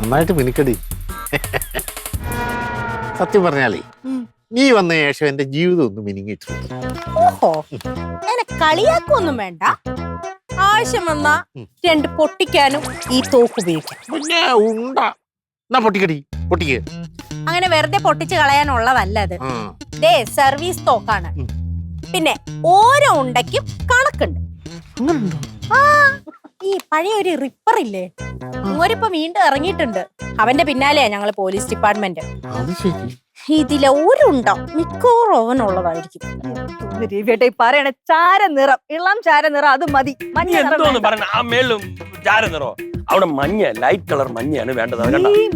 നന്നായിട്ട് മിനിക്കടി. സത്യം പറഞ്ഞാലേ നീ വന്ന ശേഷം എന്റെ ജീവിതം ഒന്ന് മിനിങ്ങിയിട്ടുണ്ട്. ഓഹോ, എന്നെ കളിയാക്കൊന്നും വേണ്ട. ആവശ്യം വന്നാ രണ്ട് പൊട്ടിക്കാനും ഈ തോക്ക് ഉപയോഗിക്കാം. പിന്നെ ഉണ്ടാ എന്നാ പൊട്ടിക്കടി, പൊട്ടിക്ക്. അങ്ങനെ വെറുതെ പൊട്ടിച്ച് കളയാനുള്ളതല്ല അത്. ദേ സർവീസ് തോക്കാണ്. പിന്നെ ഓരോ ഉണ്ടയ്ക്കും കണക്കുണ്ട്. ആ, ഈ പഴയ ഒരു റിപ്പർ ഇല്ലേ, ഓരിപ്പോ വീണ്ടും ഇറങ്ങിയിട്ടുണ്ട്. അവന്റെ പിന്നാലെയാ ഞങ്ങള് പോലീസ് ഡിപ്പാർട്ട്മെന്റ്. ഇതിലെ ഒരുണ്ടോ മിക്കവാറും അവനുള്ളതായിരിക്കും. രവിയേട്ടാ പറയണ ചാര നിറം, ഇളം ചാര നിറം അത് മതി. മഞ്ഞ ചാര നിറോ? അവിടെ മഞ്ഞ, ലൈറ്റ് കളർ മഞ്ഞയാണ് വേണ്ടത്.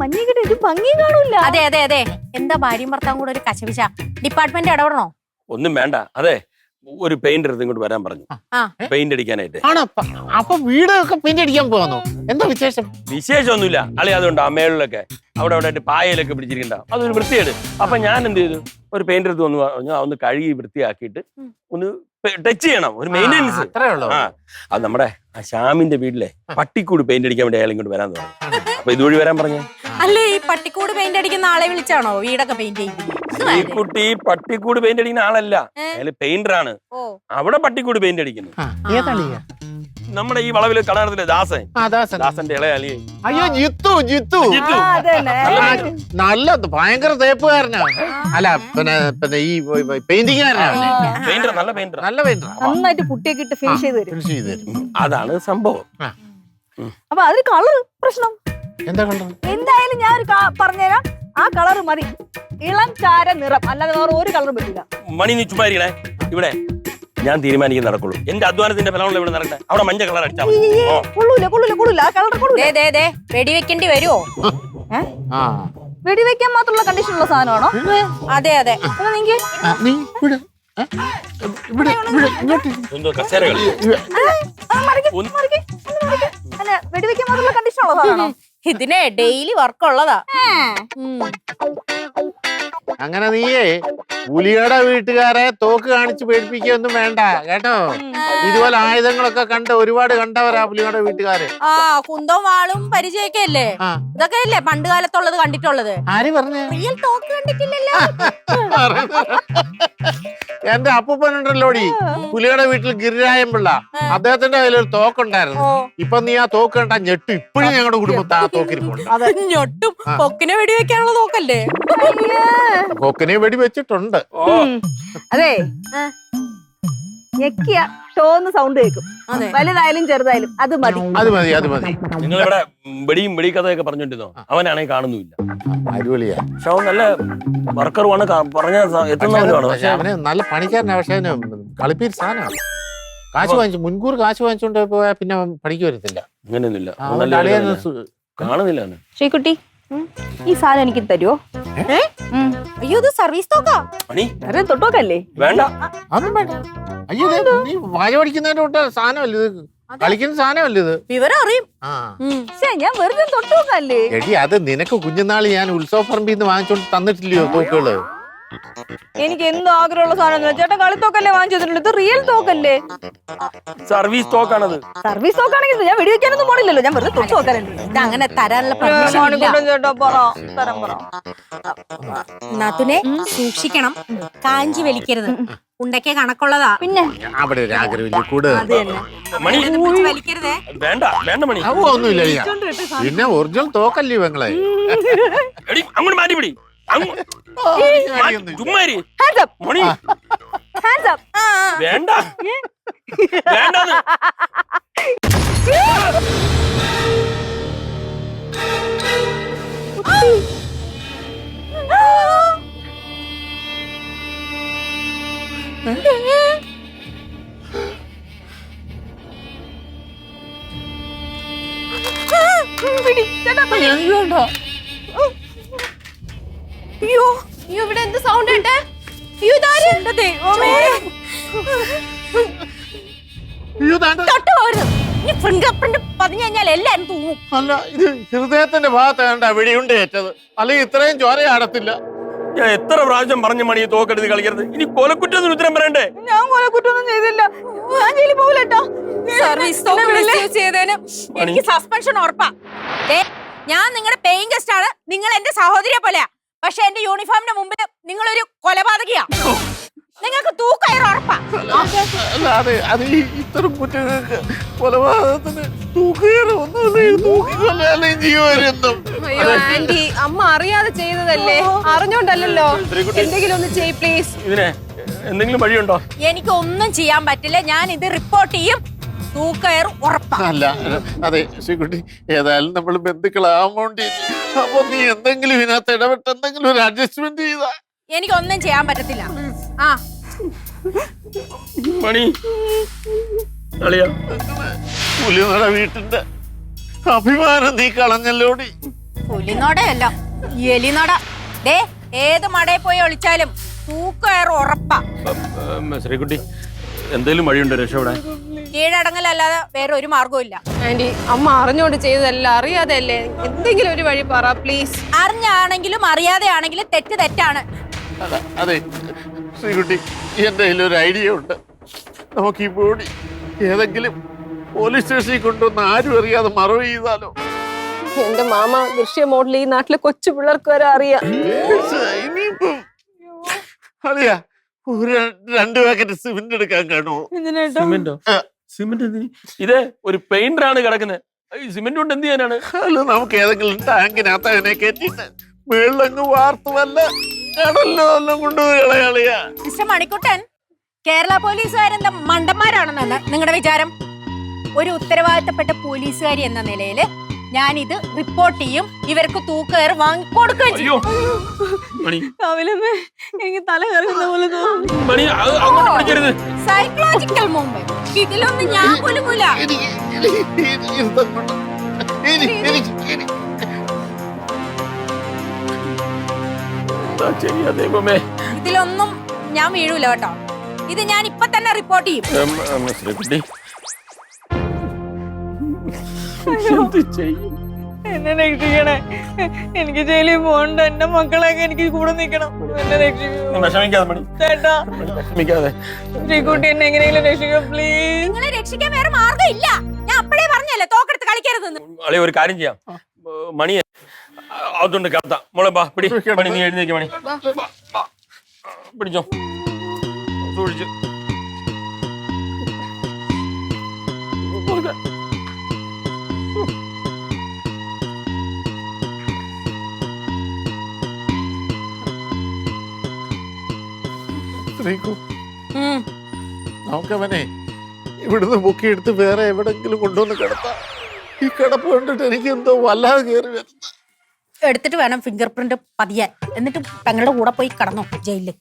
മഞ്ഞ കിട്ടി ഇത് ഭംഗി കാണൂല. അതെ അതെ അതെ, എന്താ ഭാര്യയും ഭർത്താവും കൂടെ ഒരു കശപിശ? ഡിപ്പാർട്ട്മെന്റ് ഇടപെടണോ? ഒന്നും വേണ്ട. അതെ, ഒരു പെയിന്റർ ഇങ്ങോട്ട് വരാൻ പറഞ്ഞു, പെയിന്റ് അടിക്കാനായിട്ട്. അപ്പൊ വീടൊക്കെ പെയിന്റ് അടിക്കാൻ പോവാന്നോ? എന്താ വിശേഷം? വിശേഷമൊന്നുമില്ല അളി. അതുകൊണ്ട് ആ മേളിലൊക്കെ അവിടെ അവിടെ പായലൊക്കെ പിടിച്ചിരിക്കണ്ട, അതൊരു വൃത്തിയേട്. അപ്പൊ ഞാൻ എന്ത് ചെയ്തു, ഒരു പെയിന്റർ അടുത്ത് വന്ന് ഒന്ന് കഴുകി വൃത്തിയാക്കിയിട്ട് ഒന്ന് ടച്ച് ചെയ്യണം, ഒരു മെയിൻ്റെനൻസ്. അത് നമ്മുടെ ആ ശ്യാമിന്റെ വീട്ടിലെ പട്ടിക്കൂട് പെയിന്റ് അടിക്കാൻ വേണ്ടി അയാൾ ഇങ്ങോട്ട് വരാൻ പറഞ്ഞു. അപ്പൊ ഇതുവഴി വരാൻ പറഞ്ഞു. അല്ലേ, ഈ പട്ടിക്കൂട് പെയിന്റ് അടിക്കുന്ന ആളെ വിളിച്ചാണോ വീടൊക്കെ പെയിന്റ് ചെയ്യുന്നത്? ഈ കുട്ടി പട്ടിക്കൂട് പെയിന്റ് അടിക്കുന്ന ആളല്ല, അയാള് പെയിന്റർ ആണ്. അവിടെ പട്ടിക്കൂട് പെയിന്റ് അടിക്കുന്നു. നമ്മുടെ ഈ വളവില് കടനത്തിലെ ദാസന്റെ ഇളയാലി. അയ്യോ, ജിത്തു ജിത്തു നല്ല ഭയങ്കര തേപ്പുകാരനാ. അല്ല പിന്നെ പിന്നെ ഈ പെയിന്റിംഗുകാരനാണ്. പെയിന്റർ, നല്ല പെയിന്റർ, നല്ല പെയിന്റർ. നന്നായിട്ട് പുട്ടിയൊക്കെ ഇട്ട് ഫിനിഷ് ചെയ്ത് തരും. അതാണ് സംഭവം. അപ്പൊ അതിന് കളർ പ്രശ്നം എന്താ കളർ? എന്തായാലും ഞാൻ ഒരു പറഞ്ഞുതരാം, ആ കളർ മതി. ഇളം ചാര നിറം, അല്ലാതെ വേറെ ഒരു കളറും പറ്റില്ല. മണി നീ ചുമ്മാ ഇരിക്കണേ. ഇവിടെ ഞാൻ തീരുമാനിക്കാൻ നടക്കുള്ളൂ. എന്റെ അധ്വാനത്തിന്റെ ഫലമുള്ള ഇവിടെ നടക്കട്ടെ. അവിടെ മഞ്ഞ കളർ അടിച്ചാൽ വെടിവെക്കേണ്ടി വരുമോ? വെടിവെക്കാൻ മാത്രമുള്ള കണ്ടീഷൻ ഉള്ള സാധനമാണോ? അതെ അതെ. വെടിവെക്കാൻ മാത്രമുള്ള കണ്ടീഷൻ ഉള്ള സാധനമാണോ? ഇതിന് ഡെയിലി വർക്ക് ഉള്ളതാ. അങ്ങനെ നീയേ പുലിയുടെ വീട്ടുകാരെ തോക്ക് കാണിച്ച് പേടിപ്പിക്കൊന്നും വേണ്ട കേട്ടോ. ഇതുപോലെ ആയുധങ്ങളൊക്കെ കണ്ട് ഒരുപാട് കണ്ടവരാ പുലിയുടെ വീട്ടുകാര്. ആ, കുന്തവും വാളും പരിചയൊക്കെ അല്ലേ? ഇതൊക്കെ അല്ലേ പണ്ട് കാലത്തുള്ളത് കണ്ടിട്ടുള്ളത്? ആര് പറഞ്ഞു? റിയൽ തോക്ക് കണ്ടിട്ടില്ലല്ലോ. എന്റെ അപ്പൂപ്പനുണ്ടല്ലോടി പുലിയുടെ വീട്ടിൽ ഗിരിരായം പിള്ള, അദ്ദേഹത്തിന്റെ കയ്യിലൊരു തോക്കുണ്ടായിരുന്നു. ഇപ്പൊ നീ ആ തോക്ക് കണ്ടാ ഞെട്ടും. ഇപ്പോഴും ഞങ്ങളുടെ കുടുംബത്ത് ആ തോക്കിരിപ്പുണ്ട്. ഞൊട്ടും. പൊക്കിനെ വെടിവെക്കാനുള്ള തോക്കല്ലേ? കൊക്കിനെ വെടി വെച്ചിട്ടുണ്ട്. അതെ, ഞെക്കിയ ഷോന്ന് സൗണ്ട് കേൾക്കും. വലുതായാലും ചെറുതായാലും അത് മതി. അത് മതി, അത് മതി. നിങ്ങൾ ഇവിടെ വെടിയും വെടിക്കഥയൊക്കെ പറഞ്ഞോണ്ടിരുന്നോ? അവനാണെങ്കിൽ കാണുന്നില്ല. അടിപൊളിയാ. പക്ഷെ അവൻ നല്ല വർക്കറുമാണ്, പറഞ്ഞ എത്തുന്നവരുമാണ്. പക്ഷെ അവന് നല്ല പണിക്കാരനാ. പക്ഷെ അവന് കളിപ്പീര് സാധനമാണ്. കാശ് വാങ്ങിച്ചു, മുൻകൂർ കാശ് വാങ്ങിച്ചോണ്ട് പോയാൽ പിന്നെ പണിക്ക് വരത്തില്ല. അങ്ങനെയൊന്നുമില്ല, കാണുന്നില്ല. ശ്രീകുട്ടി, ഈ സാധനം എനിക്ക് തരുമോ? അയ്യോ, ഇത് സർവീസ് തോക്കാ. തൊട്ടോക്കല്ലേ? വേണ്ട, അതൊന്നും വേണ്ട. അയ്യോ, നീ വായ പഠിക്കുന്നതിന്റെ തൊട്ട് സാധനമല്ല ഇത്, കളിക്കുന്ന സാധനമല്ല ഇത്. വിവരം അറിയും. ഞാൻ വെറുതെ തൊട്ടോക്കല്ലേ? എടി, അത് നിനക്ക് കുഞ്ഞുനാള് ഞാൻ ഉത്സവപ്പറമ്പിൽ നിന്ന് വാങ്ങിച്ചോണ്ട് തന്നിട്ടില്ലയോ തോക്കുകള്? എനിക്ക് എന്തോ ആഗ്രഹമുള്ള സാധനം. ചേട്ടൻ കളിത്തോക്കല്ലേ വാങ്ങിച്ചിട്ടുണ്ട്, ഇത് റിയൽ തോക്കല്ലേ? സർവീസ് തോക്കാണത്. സർവീസ് തോക്കാണെങ്കിൽ ഞാൻ വെടിവെക്കാനൊന്നും പോണില്ലല്ലോ, ഞാൻ വെറുതെ തൊട്ട് നോക്കാനുണ്ട്. ഇത് അങ്ങനെ തരാനുള്ള നാത്തുനെ സൂക്ഷിക്കണം, കാഞ്ചി വലിക്കരുത്. ഉണ്ടയ്ക്ക് കണക്കുള്ളതാ. പിന്നെ അവിടെ ഒരു ആഗ്രഹമില്ല കൂടുതൽ വലിക്കരുതേ. വേണ്ട വേണ്ട മണി, ഒന്നുമില്ല. പിന്നെ ഒറിജിനൽ തോക്കല്ലേ ഇവങ്ങളെ? അങ്ങോട്ട് മാറ്റി പിടി. ചുമ്മാരി മണി, വേണ്ട വേണ്ട. അയ്യോ, ഇവിടെ എന്ത് സൗണ്ട് ഉണ്ട്? പതിഞ്ഞു കഴിഞ്ഞാൽ എല്ലാരും തൂങ്ങും. അല്ല, ഇത് ഹൃദയത്തിന്റെ ഭാഗത്ത് കണ്ട വെടിയുണ്ട് ഏറ്റത്, അല്ലെങ്കിൽ ഇത്രയും ചോരയാടത്തില്ല. ഞാൻ എത്ര പ്രാവശ്യം പറഞ്ഞ മണി തോക്കെടുത്ത് കളിക്കരുത്. ഇനി കൊലക്കുറ്റത്തിന് ഉത്തരം പറയണ്ടേ? ഞാൻ കൊലക്കുറ്റൊന്നും ചെയ്തില്ല. ഞാൻ ജയിലിൽ പോകില്ല. സർവീസ് തോക്ക് മിസ്യൂസ് ചെയ്തതിന് എനിക്ക് സസ്പെൻഷൻ ഉറപ്പാ. ഞാൻ നിങ്ങളുടെ പേയിങ് ഗസ്റ്റ് ആണ്. നിങ്ങൾ എന്റെ സഹോദരിയെ പോലെയാ. പക്ഷെ എന്റെ യൂണിഫോമിന്റെ മുമ്പിൽ നിങ്ങളൊരു കൊലപാതകയാ. നിങ്ങൾക്ക് തൂക്കയർ ഉറപ്പാ. അല്ലാതെ അത് ഇത്തരം കുറ്റങ്ങൾക്ക് കൊലപാതകത്തിന് തൂക്കുകയൊന്നുമില്ല, ജീവനും. അയ്യോ ആന്റി, അമ്മ അറിയാതെ ചെയ്തതല്ലേ, അറിഞ്ഞോണ്ടല്ലോ. എന്തെങ്കിലും ഒന്ന് ചെയ് പ്ലീസ്. ഇതിനെ എന്തെങ്കിലും വഴിയുണ്ടോ? എനിക്ക് ഒന്നും ചെയ്യാൻ പറ്റില്ല. ഞാൻ ഇത് റിപ്പോർട്ട് ചെയ്യും. തൂക്കയർ ഉറപ്പാ. അല്ല അതെ ശ്രീകുട്ടി, ഏതായാലും നമ്മൾ ബന്ധുക്കളാവാൻ അപ്പൊ നീ എന്തെങ്കിലും ഇതിനകത്ത് ഇടപെട്ട് എന്തെങ്കിലും ഒരു അഡ്ജസ്റ്റ്മെന്റ് ചെയ്താ. എനിക്കൊന്നും ചെയ്യാൻ പറ്റത്തില്ല. ആ മണി അളിയാ, പുലിനട വീട്ടിന്റെ അഭിമാനം നീ കളഞ്ഞല്ലോടി. പുലിനോടയല്ല, എലിനോട. ദേ ഏത് മടയിൽ പോയി ഒളിച്ചാലും തൂക്കയർ ഉറപ്പാ. ശ്രീകുട്ടി, എന്തെങ്കിലും വഴിയുണ്ടോ രക്ഷപ്പെടാൻ? കീഴടങ്ങലല്ലാതെ വേറെ ഒരു മാർഗവും ഇല്ല. ആന്റി, അമ്മ അറിഞ്ഞോണ്ട് ചെയ്തതല്ല, അറിയാതെ അല്ലേ. എന്തെങ്കിലും ഒരു വഴി പറ പ്ലീസ്. അറിഞ്ഞാണെങ്കിലും അറിയാതെ ആണെങ്കിലും തെറ്റ് തെറ്റാണ്. അതെ ശ്രീകുട്ടി, എന്റെ കയ്യിലൊരു ഐഡിയ ഉണ്ട്. നമുക്ക് ഈ ബോഡി ഏതെങ്കിലും പോലീസ് സ്റ്റേഷനിൽ കൊണ്ടുവന്ന് ആരും അറിയാതെ മറവ് ചെയ്താലോ? എന്റെ മാമ ദൃശ്യ മോഡൽ ഈ നാട്ടിലെ കൊച്ചു പിള്ളേർക്ക് വരെ അറിയാം. ഇനിയിപ്പം അറിയാ, ഒരു 2 പാക്കറ്റ് സിമെന്റ് എടുക്കാൻ കാണുമോ? സിമെന്റോ? സിമെന്റ് എന്തിന്? ഇത് ഒരു പെയിന്റർ ആണ് കിടക്കുന്നത്. ഈ സിമെന്റ് കൊണ്ട് എന്ത് ചെയ്യാനാണ്? അല്ല, നമുക്ക് ഏതെങ്കിലും ടാങ്കിനകത്ത് അതിനെ കയറ്റിട്ട് വെള്ളങ്ങ് വാർത്ത് വല്ല കടലിലോ എല്ലാം കൊണ്ടുപോയി കളയാളിയാ. മിസ്റ്റർ മണിക്കുട്ടൻ, കേരള പോലീസുകാരെന്താ മണ്ടന്മാരാണെന്നാണ് നിങ്ങളുടെ വിചാരം? ഒരു ഉത്തരവാദിത്തപ്പെട്ട പോലീസുകാരി എന്ന നിലയില് ഞാനിത് റിപ്പോർട്ട് ചെയ്യും. ഇവർക്ക് തൂക്കയർ വാങ്ങി കൊടുക്കുകയും ചെയ്യും. മണി, കവിലമ്മേ, എനിക്ക് തല കറങ്ങുന്ന പോലെ തോന്നുന്നു. മണി, അങ്ങോട്ട് പിടിക്കരുത്. Psychological movement. ഇതിലൊന്നും ഞാൻ പോലുമില്ല. ഇതിലൊന്നും ഞാൻ വീഴൂല കേട്ടോ. ഇത് ഞാൻ ഇപ്പൊ തന്നെ റിപ്പോർട്ട് ചെയ്യും. ശ്രീകുട്ടി, എന്നെ രക്ഷിക്കണേ. എനിക്ക് ജയിലിൽ പോകണ്ട. എന്റെ മക്കളെയൊക്കെ എനിക്ക് കൂടെ നിൽക്കണം. എന്നെ രക്ഷിക്കൂ വിഷമിക്കാതെ മണി, ചേട്ടാ. വിഷമിക്കാതെ. ശ്രീകുട്ടി എന്നെ എങ്ങനെയെങ്കിലും രക്ഷിക്കും പ്ലീസ്. നിങ്ങളെ രക്ഷിക്കാൻ വേറെ മാർഗം ഇല്ല. ഞാൻ അപ്പഴേ പറഞ്ഞല്ലേ തോക്കെടുത്ത് കളിക്കരുതെന്ന്. അളി, ഒരു കാര്യം ചെയ്യാം. മണിയെ അതുകൊണ്ട് കിടത്താം. മോളെ ബാ, പിടി. മണി, നീ എഴുന്നേക്ക്. മണി പിടിച്ചോ, സൂക്ഷിച്ചു. നമുക്കവനെ ഇവിടുന്ന് പൊക്കിയെടുത്ത് വേറെ എവിടെങ്കിലും കൊണ്ടുവന്ന് കിടത്താം. ഈ കിടപ്പ് കണ്ടിട്ട് എനിക്ക് എന്തോ വല്ലാതെ കയറി വരുന്നു. എടുത്തിട്ട് വേണം ഫിംഗർ പ്രിന്റ് പതിയാൻ. എന്നിട്ട് തങ്ങളുടെ കൂടെ പോയി കടന്നോ ജയിലിൽ.